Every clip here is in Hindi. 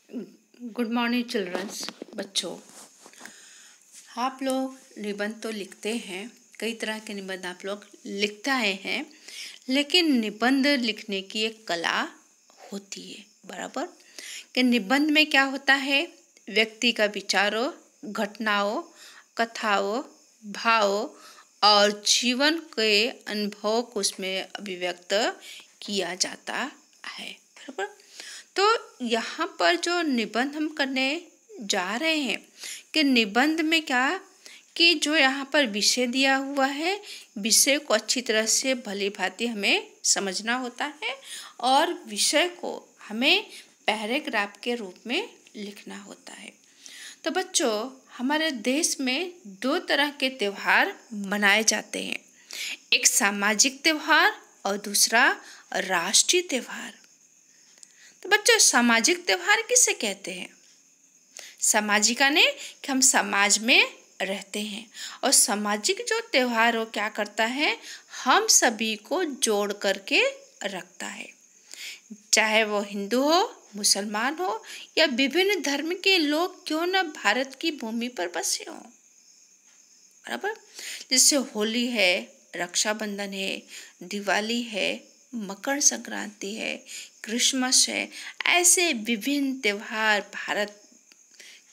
Good morning children's. बच्चों, आप लोग निबंध तो लिखते हैं, कई तरह के निबंध आप लोग लिखते आए हैं, लेकिन निबंध लिखने की एक कला होती है, बराबर। कि निबंध में क्या होता है, व्यक्ति का विचारों, घटनाओं, कथाओं, भावों और जीवन के अनुभव को उसमें अभिव्यक्त किया जाता है, बराबर। तो यहाँ पर जो निबंध हम करने जा रहे हैं कि निबंध में क्या कि जो यहाँ पर विषय दिया हुआ है, विषय को अच्छी तरह से भली भांति हमें समझना होता है और विषय को हमें पैराग्राफ के रूप में लिखना होता है। तो बच्चों, हमारे देश में दो तरह के त्यौहार मनाए जाते हैं, एक सामाजिक त्यौहार और दूसरा राष्ट्रीय त्यौहार। तो बच्चों, सामाजिक त्यौहार किसे कहते हैं? सामाजिक यानी कि हम समाज में रहते हैं, और सामाजिक जो त्यौहार वो क्या करता है, हम सभी को जोड़ करके रखता है, चाहे वो हिंदू हो, मुसलमान हो या विभिन्न धर्म के लोग क्यों न भारत की भूमि पर बसे हों, बराबर। जैसे होली है, रक्षाबंधन है, दिवाली है, मकर संक्रांति है, क्रिसमस है, ऐसे विभिन्न त्यौहार भारत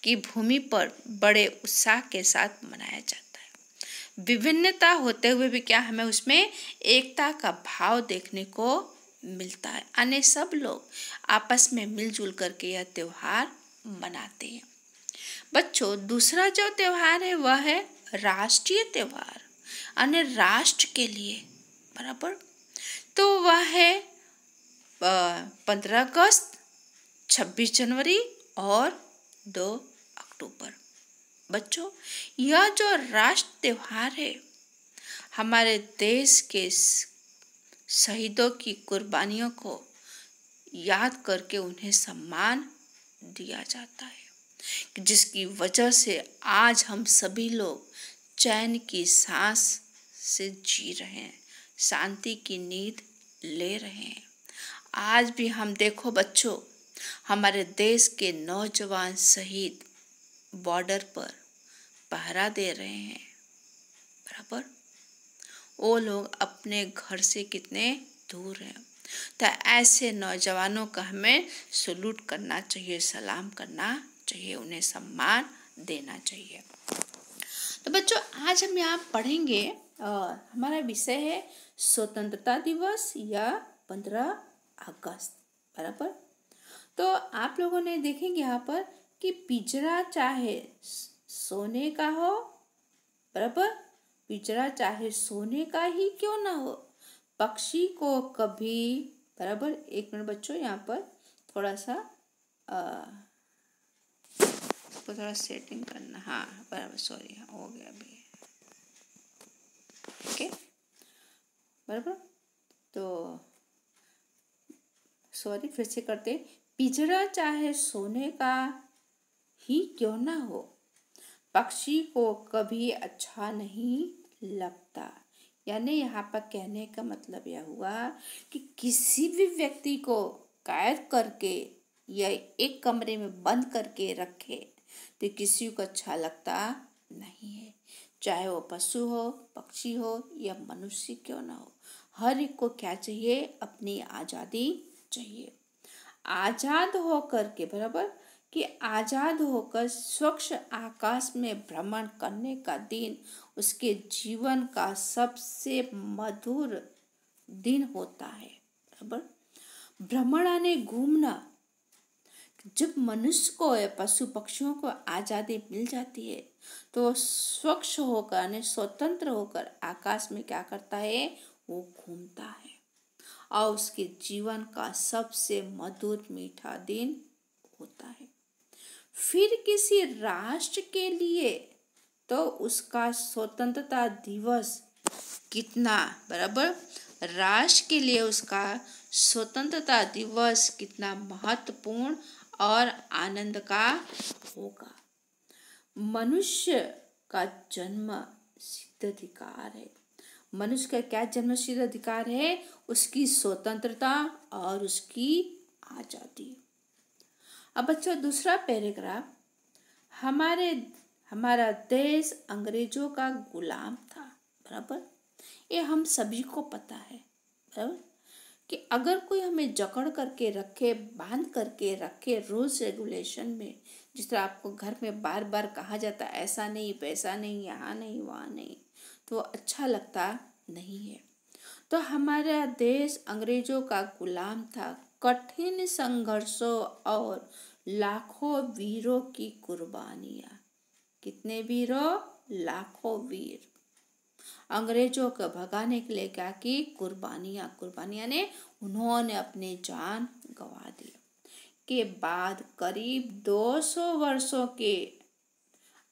की भूमि पर बड़े उत्साह के साथ मनाया जाता है। विभिन्नता होते हुए भी क्या हमें उसमें एकता का भाव देखने को मिलता है, यानी सब लोग आपस में मिलजुल करके यह त्यौहार मनाते हैं। बच्चों, दूसरा जो त्यौहार है वह है राष्ट्रीय त्यौहार, यानी राष्ट्र के लिए, बराबर। तो वह है 15 अगस्त, 26 जनवरी और 2 अक्टूबर। बच्चों, यह जो राष्ट्र त्यौहार है हमारे देश के शहीदों की कुर्बानियों को याद करके उन्हें सम्मान दिया जाता है, जिसकी वजह से आज हम सभी लोग चैन की सांस से जी रहे हैं, शांति की नींद ले रहे हैं। आज भी हम देखो बच्चों, हमारे देश के नौजवान शहीद बॉर्डर पर पहरा दे रहे हैं, बराबर। वो लोग अपने घर से कितने दूर हैं, तो ऐसे नौजवानों का हमें सलूट करना चाहिए, सलाम करना चाहिए, उन्हें सम्मान देना चाहिए। तो बच्चों, आज हम यहाँ पढ़ेंगे, हमारा विषय है स्वतंत्रता दिवस या 15 अगस्त, बराबर। तो आप लोगों ने देखेंगे यहाँ पर कि पिंजरा चाहे सोने का हो, बराबर, पिंजरा चाहे सोने का ही क्यों ना हो, पक्षी को कभी, बराबर। एक मिनट बच्चों, यहाँ पर थोड़ा सा इसको थोड़ा सेटिंग करना, हाँ बराबर, सॉरी, हो गया अभी, ओके, बराबर। तो सॉरी, फिर से करते। पिंजरा चाहे सोने का ही क्यों ना हो, पक्षी को कभी अच्छा नहीं लगता। यानी यहाँ पर कहने का मतलब यह हुआ कि किसी भी व्यक्ति को कैद करके या एक कमरे में बंद करके रखे तो किसी को अच्छा लगता नहीं है, चाहे वो पशु हो, पक्षी हो या मनुष्य क्यों ना हो। हर एक को क्या चाहिए, अपनी आज़ादी चाहिए। आज़ाद होकर के, बराबर, कि आज़ाद होकर स्वच्छ आकाश में भ्रमण करने का दिन उसके जीवन का सबसे मधुर दिन होता है, बराबर। भ्रमण यानी घूमना। जब मनुष्य को या पशु पक्षियों को आज़ादी मिल जाती है तो स्वच्छ होकर यानी स्वतंत्र होकर आकाश में क्या करता है, वो घूमता है और उसके जीवन का सबसे मधुर मीठा दिन होता है। फिर किसी राष्ट्र के लिए तो उसका स्वतंत्रता दिवस कितना, बराबर, राष्ट्र के लिए उसका स्वतंत्रता दिवस कितना महत्वपूर्ण और आनंद का होगा। मनुष्य का जन्म सिद्ध अधिकार है। मनुष्य का क्या जन्म सिद्ध अधिकार है, उसकी स्वतंत्रता और उसकी आज़ादी। अब बच्चों दूसरा पैराग्राफ, हमारा देश अंग्रेजों का गुलाम था, बराबर। ये हम सभी को पता है, बराबर, कि अगर कोई हमें जकड़ करके रखे, बांध करके रखे रूल्स रेगुलेशन में, जिस तरह आपको घर में बार बार कहा जाता है ऐसा नहीं, वैसा नहीं, यहाँ नहीं, वहाँ नहीं, तो अच्छा लगता नहीं है। तो हमारा देश अंग्रेजों का गुलाम था। कठिन संघर्षों और लाखों वीरों की कुर्बानियां, कितने वीरों, लाखों वीर, अंग्रेजों को भगाने के लिए क्या की, कुर्बानियां ने उन्होंने अपनी जान गंवा दी। के बाद करीब 200 वर्षों के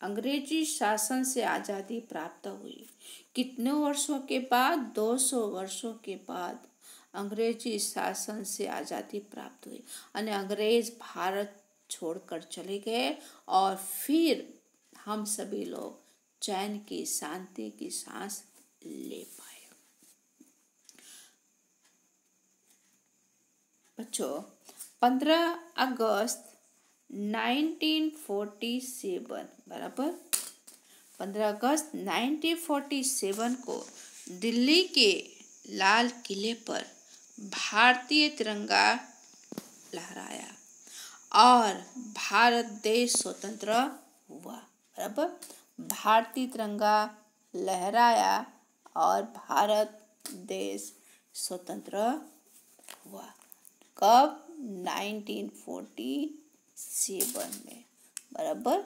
अंग्रेजी शासन से आज़ादी प्राप्त हुई। कितने वर्षों के बाद, 200 वर्षों के बाद अंग्रेजी शासन से आज़ादी प्राप्त हुई, और अंग्रेज भारत छोड़कर चले गए, और फिर हम सभी लोग चैन की, शांति की सांस ले पाए। बच्चों 15 अगस्त 1947, बराबर, 15 अगस्त 1947 को दिल्ली के लाल किले पर भारतीय तिरंगा लहराया और भारत देश स्वतंत्र हुआ, बराबर। भारतीय तिरंगा लहराया और भारत देश स्वतंत्र हुआ। कब, 1947 में, बराबर,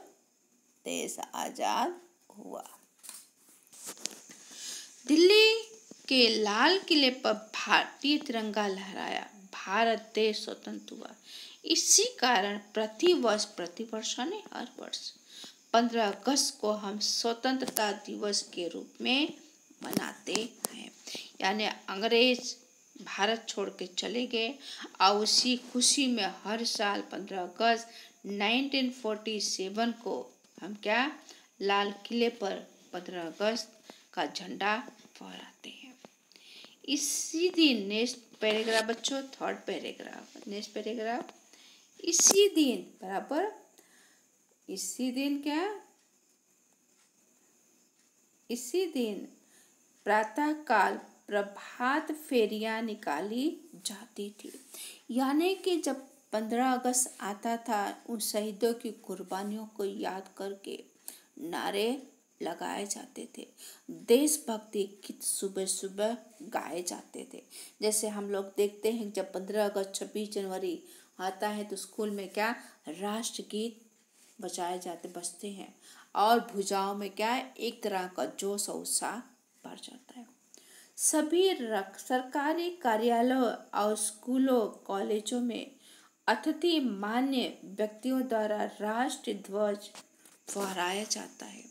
देश आजाद हुआ। दिल्ली के लाल किले पर भारतीय तिरंगा लहराया, भारत देश स्वतंत्र हुआ। इसी कारण प्रतिवर्ष यानी हर वर्ष 15 अगस्त को हम स्वतंत्रता दिवस के रूप में मनाते हैं। यानी अंग्रेज भारत छोड़ के चले गए, और उसी खुशी में हर साल 15 अगस्त 1947 को हम क्या, लाल किले पर 15 अगस्त का झंडा फहराते हैं। इसी दिन, नेक्स्ट पैराग्राफ बच्चों, थर्ड पैराग्राफ, नेक्स्ट पैराग्राफ, इसी दिन, बराबर, इसी दिन क्या, इसी दिन प्रातः काल प्रभात फेरियां निकाली जाती थी। यानी कि जब 15 अगस्त आता था, उन शहीदों की कुर्बानियों को याद करके नारे लगाए जाते थे, देशभक्ति गीत सुबह सुबह गाए जाते थे। जैसे हम लोग देखते हैं जब 15 अगस्त 26 जनवरी आता है तो स्कूल में क्या, राष्ट्रगीत बजते हैं, और भुजाओं में क्या है, एक तरह का जोश और उत्साह बढ़ जाता है। सभी सरकारी कार्यालयों और स्कूलों, कॉलेजों में अतिथि मान्य व्यक्तियों द्वारा राष्ट्रीय ध्वज फहराया जाता है।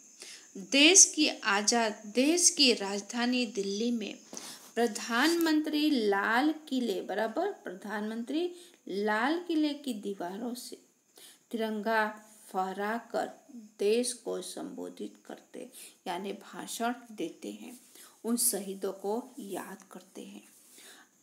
देश की राजधानी दिल्ली में प्रधानमंत्री लाल किले, बराबर, प्रधानमंत्री लाल किले की दीवारों से तिरंगा फहराकर देश को संबोधित करते, यानी भाषण देते हैं, उन शहीदों को याद करते हैं।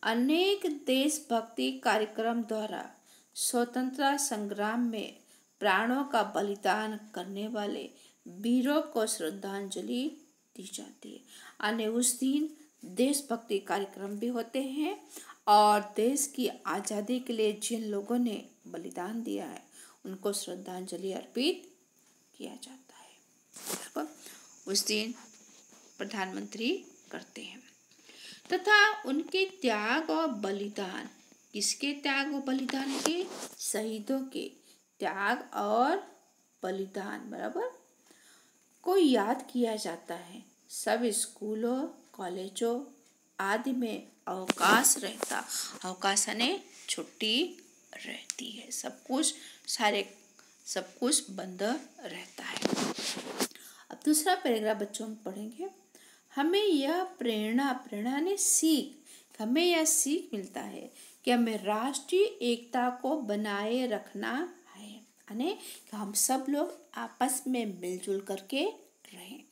अनेक देशभक्ति कार्यक्रम द्वारा स्वतंत्रता संग्राम में प्राणों का बलिदान करने वाले वीरों को श्रद्धांजलि दी जाती है। यानी उस दिन देशभक्ति कार्यक्रम भी होते हैं, और देश की आज़ादी के लिए जिन लोगों ने बलिदान दिया है उनको श्रद्धांजलि अर्पित किया जाता है। उस दिन प्रधानमंत्री करते हैं, तथा उनके त्याग और बलिदान, किसके त्याग और बलिदान के, शहीदों के त्याग और बलिदान, बराबर, को याद किया जाता है। सब स्कूलों, कॉलेजों आदि में अवकाश यानी छुट्टी रहती है, सब कुछ बंद रहता है। अब दूसरा पैराग्राफ बच्चों हम पढ़ेंगे। हमें यह प्रेरणा ने सीख, हमें यह सीख मिलता है कि हमें राष्ट्रीय एकता को बनाए रखना है, यानी कि हम सब लोग आपस में मिलजुल करके रहें।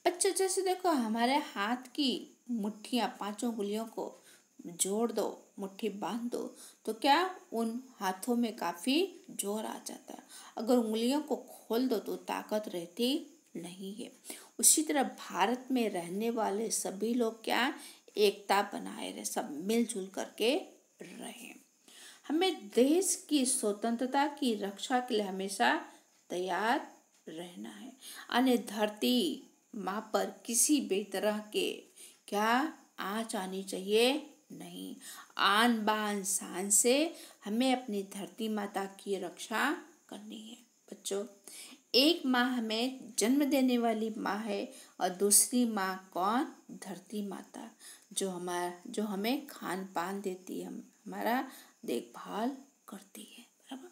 बच्चों जैसे देखो, हमारे हाथ की मुट्ठियाँ, 5 उंगलियों को जोड़ दो, मुट्ठी बांध दो, तो क्या उन हाथों में काफ़ी जोर आ जाता है। अगर उंगलियों को खोल दो तो ताकत रहती नहीं है। उसी तरह भारत में रहने वाले सभी लोग क्या एकता बनाए रहे, सब मिलजुल करके रहें। हमें देश की स्वतंत्रता की रक्षा के लिए हमेशा तैयार रहना है। अन्य धरती माँ पर किसी भी तरह के क्या आँच आनी चाहिए नहीं। आन बान शान से हमें अपनी धरती माता की रक्षा करनी है। बच्चों, एक माँ हमें जन्म देने वाली माँ है और दूसरी माँ कौन? धरती माता, जो हमें खान पान देती है, हमारा देखभाल करती है। बराबर।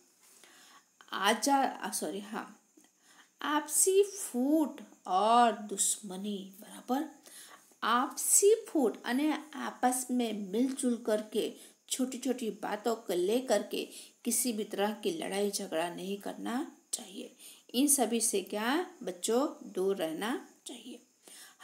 आपसी फूट और दुश्मनी, बराबर। आपसी फूट यानी आपस में मिलजुल करके छोटी छोटी बातों को लेकर के किसी भी तरह की लड़ाई झगड़ा नहीं करना चाहिए। इन सभी से क्या बच्चों दूर रहना चाहिए।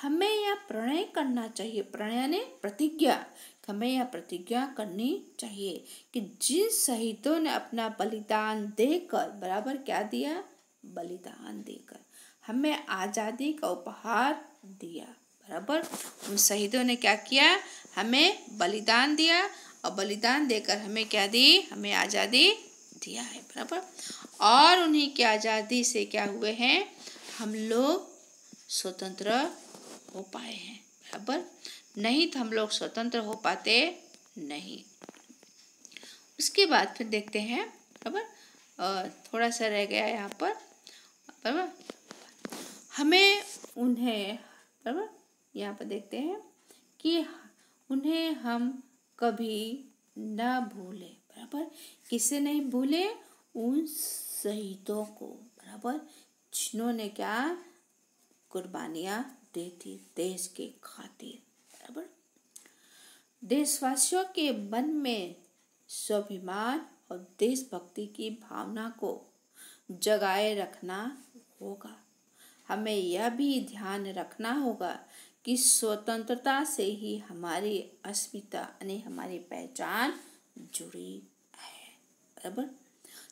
हमें यह प्रणय करना चाहिए, प्रणय यानी प्रतिज्ञा, हमें यह प्रतिज्ञा करनी चाहिए कि जिन शहीदों ने अपना बलिदान देकर, बराबर क्या दिया? बलिदान देकर हमें आज़ादी का उपहार दिया, बराबर। उन शहीदों ने क्या किया? हमें बलिदान दिया और बलिदान देकर हमें क्या दी? हमें आज़ादी दिया है, बराबर। और उन्हीं की आज़ादी से क्या हुए हैं? हम लोग स्वतंत्र हो पाए हैं, बराबर। नहीं तो हम लोग स्वतंत्र हो पाते नहीं। उसके बाद फिर देखते हैं, बराबर, थोड़ा सा रह गया यहाँ पर, बराबर। हमें उन्हें, बराबर, यहाँ पर देखते हैं कि उन्हें हम कभी न भूले, बराबर। किसे नहीं भूले? उन शहीदों को, बराबर, जिन्होंने क्या कुर्बानियाँ दी थी देश के खातिर, बराबर। देशवासियों के मन में स्वाभिमान और देशभक्ति की भावना को जगाए रखना होगा। हमें यह भी ध्यान रखना होगा कि स्वतंत्रता से ही हमारी अस्मिता यानी हमारी पहचान जुड़ी है, बराबर।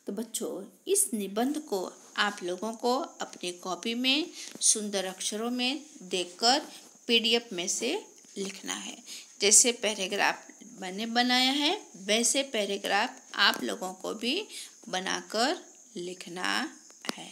तो बच्चों, इस निबंध को आप लोगों को अपनी कॉपी में सुंदर अक्षरों में देखकर PDF में से लिखना है। जैसे पैराग्राफ मैंने बनाया है वैसे पैराग्राफ आप लोगों को भी बनाकर लिखना है।